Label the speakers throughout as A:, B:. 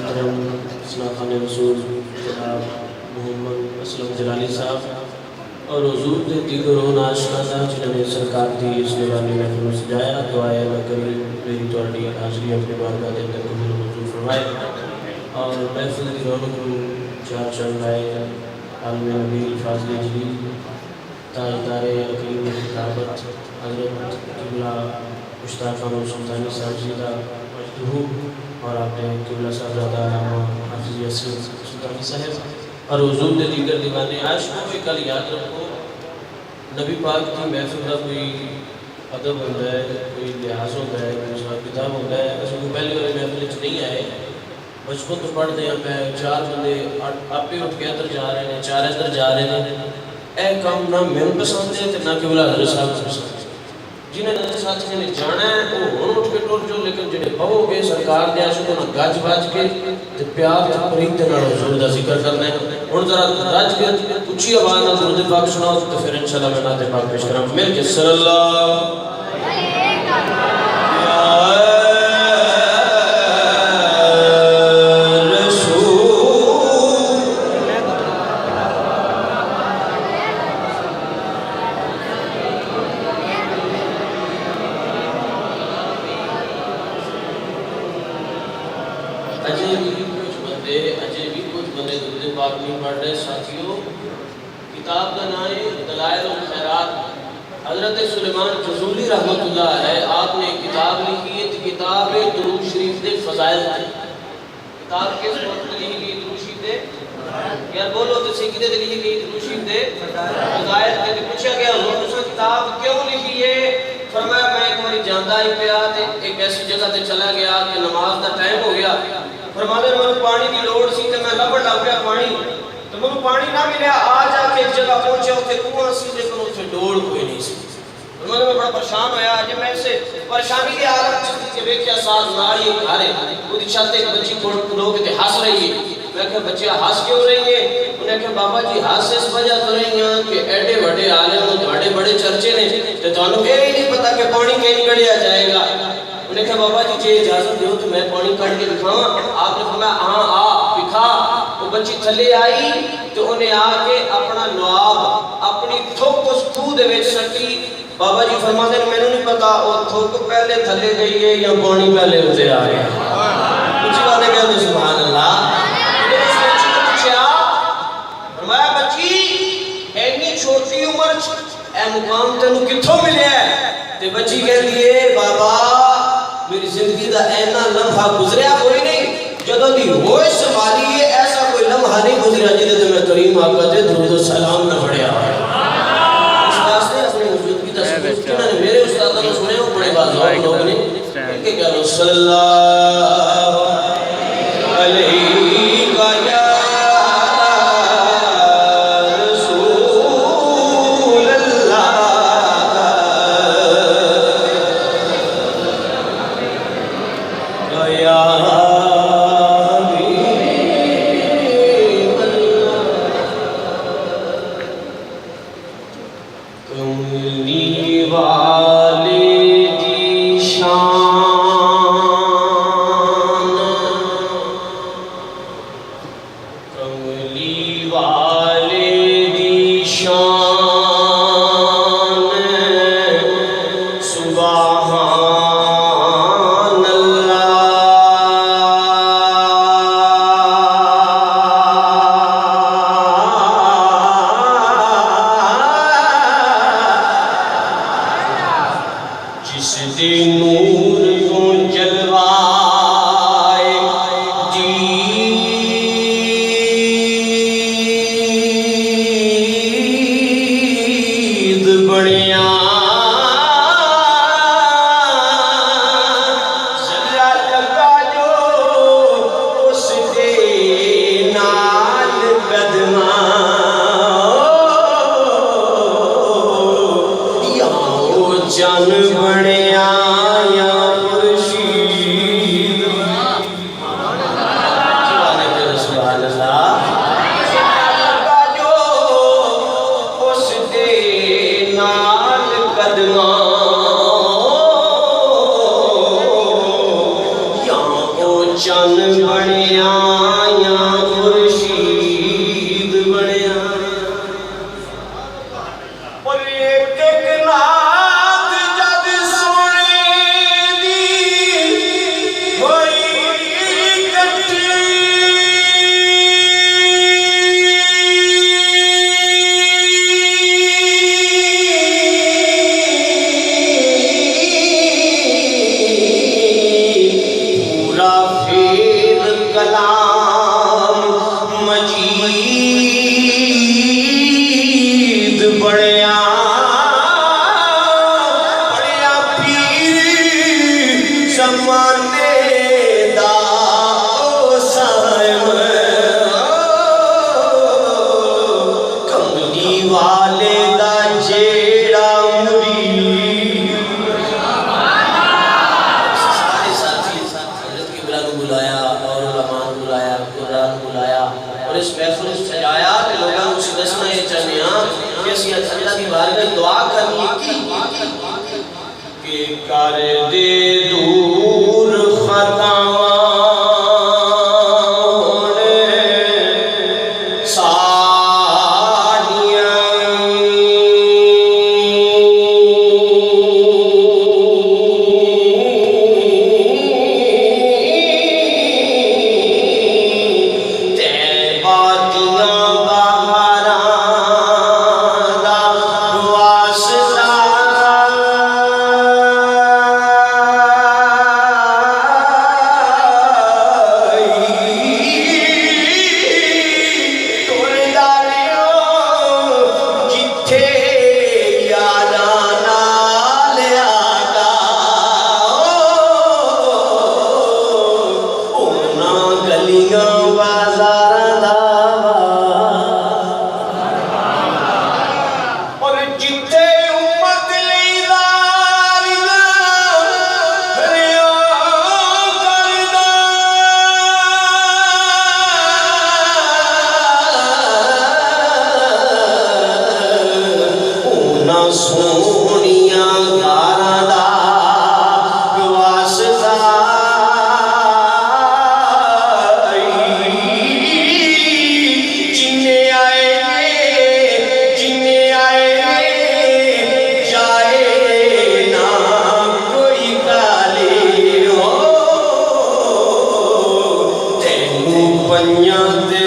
A: मोहतरम सलाफ़ान रसूल जनाब मोहम्मद असलम जलाली साहब और हुजूर के दीगर नाशनादा जिन्होंने सरकार की इस निरानी महफिल में सजाया। दुआए अल्लाह करी मेरी थोड़ी हाज़री अपनी बारगाह के अंदर कबूल मंजूर फरमाए और महफिल की रौनक को चार चंद लाए। आलम नबी फाज़िल जलील ताजदार यकीन किताबत हज़रत किबला मुश्ताक़ खान सुल्तानी साहब जी का मजदूर और आपने किबला साहबजादा हाफिज़ यासीन सुल्तानी साहब और हुजूर के दीगर दीवाने आशिकों में कल याद रखो नबी पाक की महफिल का कोई अदब होता है, कोई लिहाज होता है, कोई हिसाब किताब होता है। असं पहले वाली महफिल नहीं आए बचपन तो पढ़ते हैं मैं चार बंदे आपे उठ के इधर जा रहे हैं, चार इधर जा रहे हैं। ए काम ना मैंने पसंद है तो ना किबला हज़रत साहब पसंद है। जिन्हें साथियों ने जाना है वो हुण उठ के टुर जो, लेकिन जिन्हें पवोगे सरकार दे आशिकों ना गज बज के ते प्यार ते प्रीत दे नाल हुजूर दा जिक्र करना है। हुण जरा रज के उच्ची आवाज़ नाल दुरूद पाक सुनाओ तो फिर इंशाअल्लाह मैं नाते पाक पेश करां। मिल के सल्लल्लाहु किताब का नाम है दलाइल उल खैरात। हज़रत सुलेमान जज़ूली रहमतुल्लाह है आपने किताब लिखी है। किताब है दुरूद शरीफ दे फज़ाइल है। किताब किस वक्त लिखी गई? दुरूद शरीफ दे यार बोलो तो सही किते लिखी गई? दुरूद शरीफ दे फज़ाइल के। पूछा गया हुजूर तुसा किताब क्यों लिखी है? फरमाया मैं एक बार जांदा ही पिया ते एक ऐसी जगह ते चला गया कि नमाज का टाइम हो गया। फरमाते मैं पानी की लोड़ सी ते मैं लभण लग गया पानी तो मैं पानी ना मिले आ जाके एक जगह पहुंचे उसे कुआं सी लेकिन उसे डोल कोई नहीं सी। मैं बड़ा परेशान होया आज मैं से परेशानी की हालत से देखा साथ नारी घरे पूरी छत एक बच्ची को लोग ते हंस रही है। मैं कहा बच्चे हंस क्यों रही है? उन्हें कहा बाबा जी हंस इस वजह तो रही हैं कि एडे बड़े आलिम बड़े बड़े चर्चे ने ते थानू ये नहीं पता कि पानी कहीं गड़िया जाएगा। उन्हें कहा बाबा जी जे इजाजत दो तो मैं पानी कट के दिखावा। आपने फरमाया हाँ आ दिखा। वो बच्ची थले आई तो उन्हें आके अपना लुआब अपनी थुक उस खूह दे विच सटी। बाबा जी फरमाते हैं मैंने नहीं पता वो थुक पहले थले गई है या पानी पहले उसे आ गया। कुछ बातें कहते सुभान अल्लाह। फरमाया बच्ची इतनी छोटी उम्र ए मुकाम तेनू कित्थों मिले है? ते बच्ची कहती है बाबा मेरी जिंदगी का ऐना लम्हा गुजरिया कोई नहीं जदों दी होश संभाली है ऐसा कोई लम्हा नहीं गुजरिया जिदे ते मैं करीम आका दे दुरूद सलाम न पढ़िया। इस वास्ते अपने वजूद की तस्वीर जिन्होंने मेरे उस्ताद ने सुने वो बड़े बाज़ाब लोग ने कि क्या सल्लल्लाहु अलैहि
B: वाले जी शान
A: चन बनया या खुर्शीद बनया और एक एक नात जद सोने दी होई इकट्ठी पूरा फिर कलाम मजीद बढ़िया बढ़िया पीर समाने दा साहिब कमली वाले दा जेड़ा मुरीद सारे साथी हजरत किबला को बुलाया और उलमा को बुलाया कुरान बुलाया और इस महफिल को सजाया कि लोगों को दसना ये चाहते हैं कि असि अल्लाह की बारगाह में दुआ करनी कि कर दे दूर खतावां सोनिया गारदा वासदा जिन्ने आए जाए ना कोई काले हो तेनू पंजा दे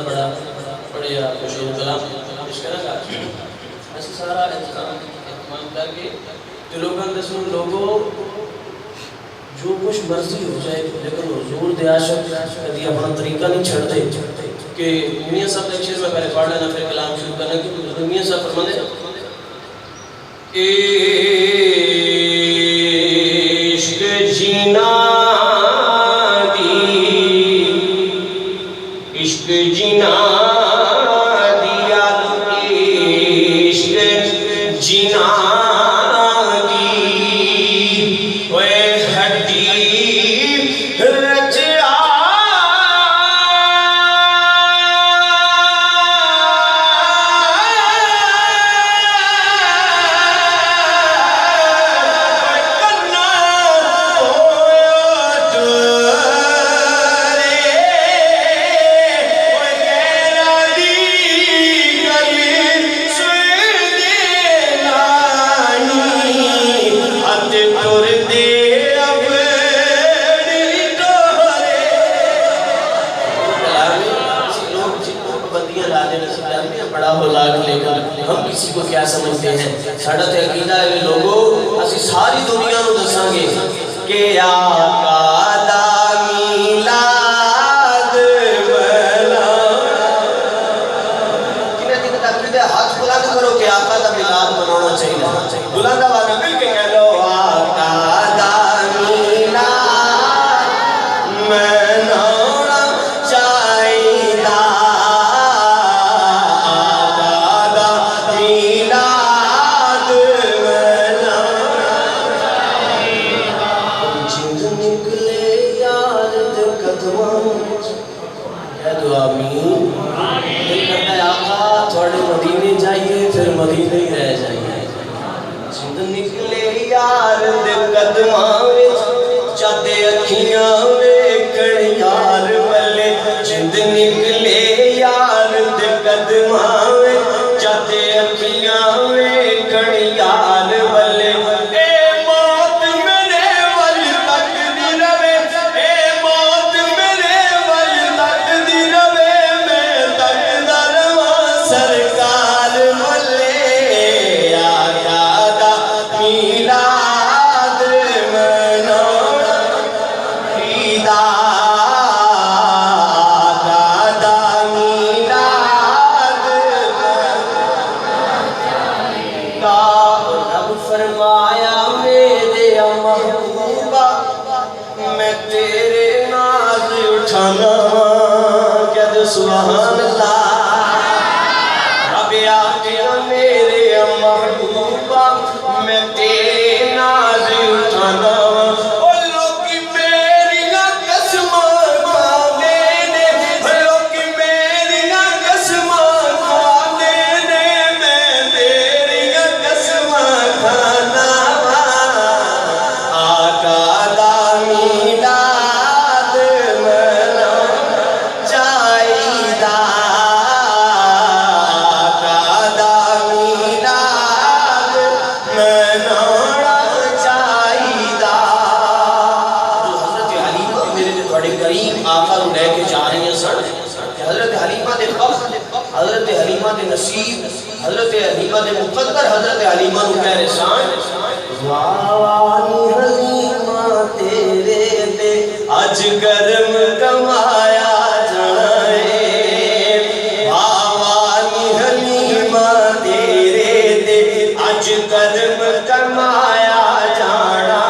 A: बड़ा बढ़िया खुशूर कलाम पेश करेगा ऐसे सारा इंतजाम करके जो लोग लोगों जो कुछ मर्जी हो जाए लेकिन हुजूर दे आशिक कभी अपना तरीका नहीं छोड़ते कि मियां साहब एक शेर में पहले पढ़ लेना फिर कलाम शुरू करना कि मियां साहब फरमाते इश्क जीना इश्क जीना दिया इश्क जीना दी वे हड्डी रचा बड़ा हो लाख लेकर हम किसी को क्या समझते हैं साडा ते अकीदा है लोगों असि सारी दुनिया को दसांगे कि आका दा मिलाद मना किने दिन तक हाथ बुलंद करो कि आका दा मिलाद मनाना चाहिए बुलंद आवाज में मिल के कह लो आका दा मिलाद मनाना मदीने जाइए फिर मदीने ही रह जाइए। जिंद निकले यार दे कदमां विच चाते अखियां वेखण यार वल्ले। जिंद निकले यार दे कदमां विच चाते अखियां वेखण यार वल्ले। फरमाया मेरे महबूबा मैं तेरे नाज उठाना। क्या दो सुभान अल्लाह। रब आखिया मेरे महबूबा मैं तेरे नाज उठाना। हज़रत हलीमा दे नसीब हज़रत हलीमा दे मुक़द्दर हज़रत हलीमा नु कह रहे सन वानी हलीमा तेरे ते अज गरम कमाया जाए। वानी हलीमा तेरे ते अज गरम कमाया जाना।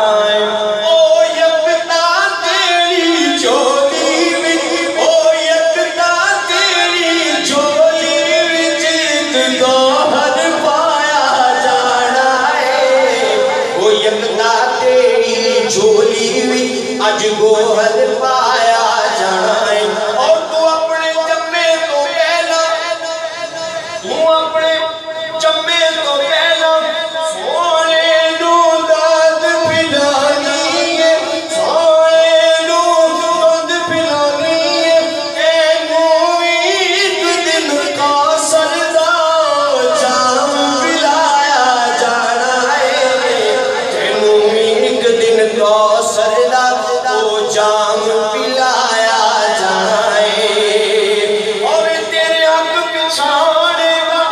A: अज गोहर पाया जाना है। और तू अपने जम्मे तो पहला सोने नू दूध पिलानी है। सोने नू दूध पिलानी है। तेनू एक दिन कौसर दा जाम पिलाया जाना है। तेनू एक दिन कौसर दा जाम पिलाया जाना है। और तेरे हक पिछाड़ेगा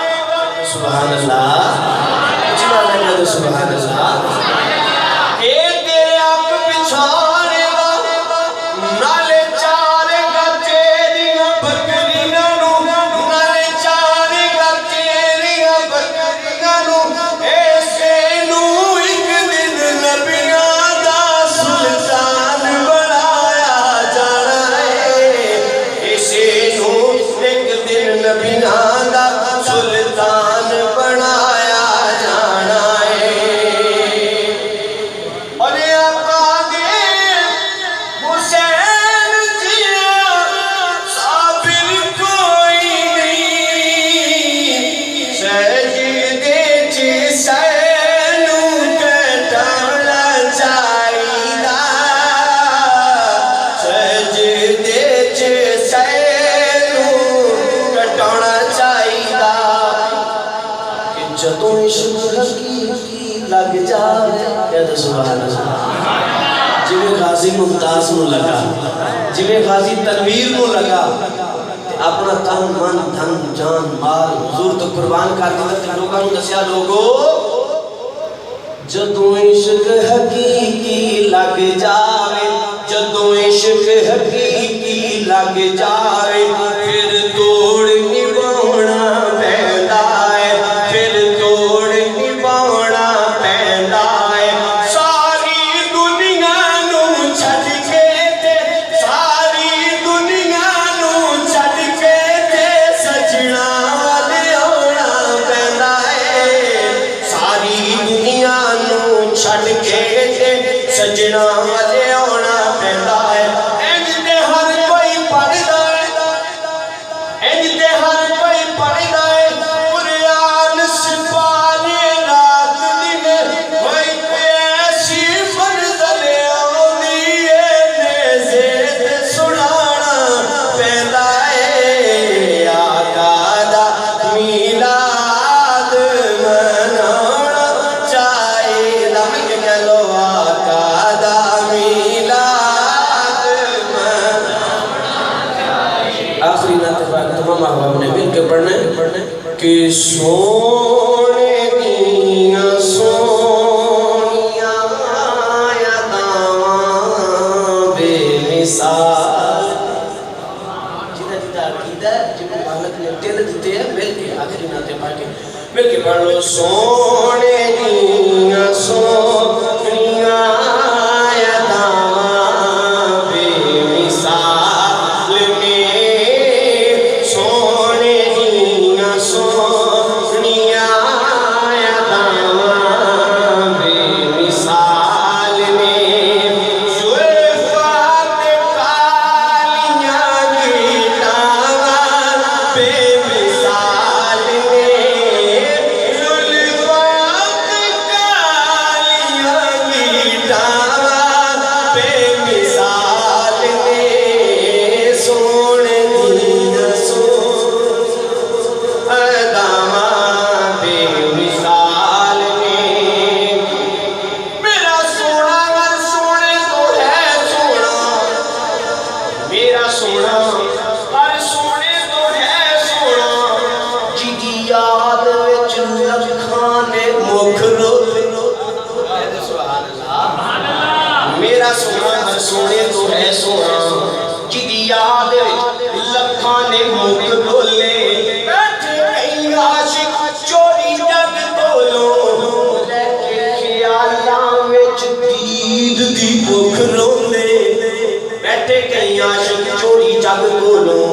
A: सुभान अल्लाह। सुभान अल्लाह। तेरे हक पिछाड़ेगा नाले चारेगा तेरियां बकरियां नू। नाले चारेगा तेरियां बकरियां नू। ऐसे नू एक दिन नबियां दा सुल्तान नबियां दा सुल्तान बनाया जाना है। और आका दे हुसैन जिया साबिर कोई नहीं। सजदे च सैनू कटाना चाहिदा। सजदे च जदों इश्क हकीकी लग जाए। क्या तो सुभान अल्लाह। जिवें गाजी मुमताज नू लगा जिवें गाजी तनवीर नू लगा अपना तन मन धन जान माल हुजूर तो कुर्बान कर दिता। लोगों को दसिया लोगो जदों इश्क हकीकी लग जाए। जदों इश्क हकीकी लग जाए फिर तोड़ निभाना पैंदा है। फिर तोड़ निभाना पैंदा है। सारी दुनिया नू छड्ड के ते सारी दुनिया नू छड्ड के ते सजना वाले आना पैंदा है। सारी दुनिया नू छड्ड के ते सजना वाले आना पैंदा है। इंज दे हर कोई पढ़दा
B: कि सोने दिया सोनिया यादां बेमिसाल जिदा जिदा अकीदा जिन्हें मालिक ने दिल दिते है मिल के आखिरी नाते पढ़ के मिल के पढ़ लो सोने दिया सोनिया सोने तो है सोना जिदी याद लखां ने मुख डोले बैठे कई आशिक चोरी जग कोलों लेके ख्यालां विच दीद दी भुख रोंदे बैठे कई आशिक चोरी जग कोलों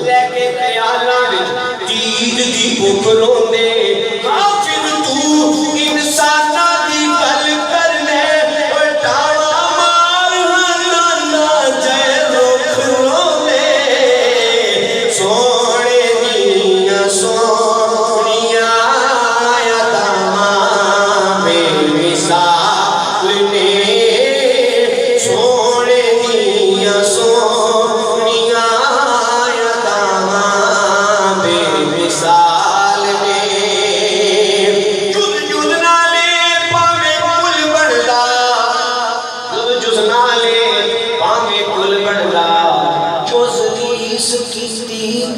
B: लेके ख्यालां विच दीद दी भुख रोंदे काफिर तू इंसाना दी गल कर ले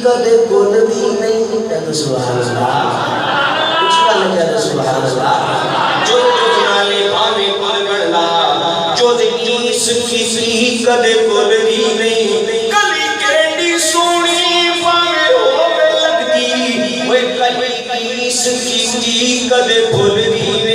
B: कदे गुण भी नहीं कहते सुभान अल्लाह कुछ गल कहते सुभान अल्लाह जो नाले भावे गुण बनदा जो नीस किसी कदे गुण भी नहीं कली केडी सोनी भावे होवे लगदी ओए कली नीस किसी कदे गुण भी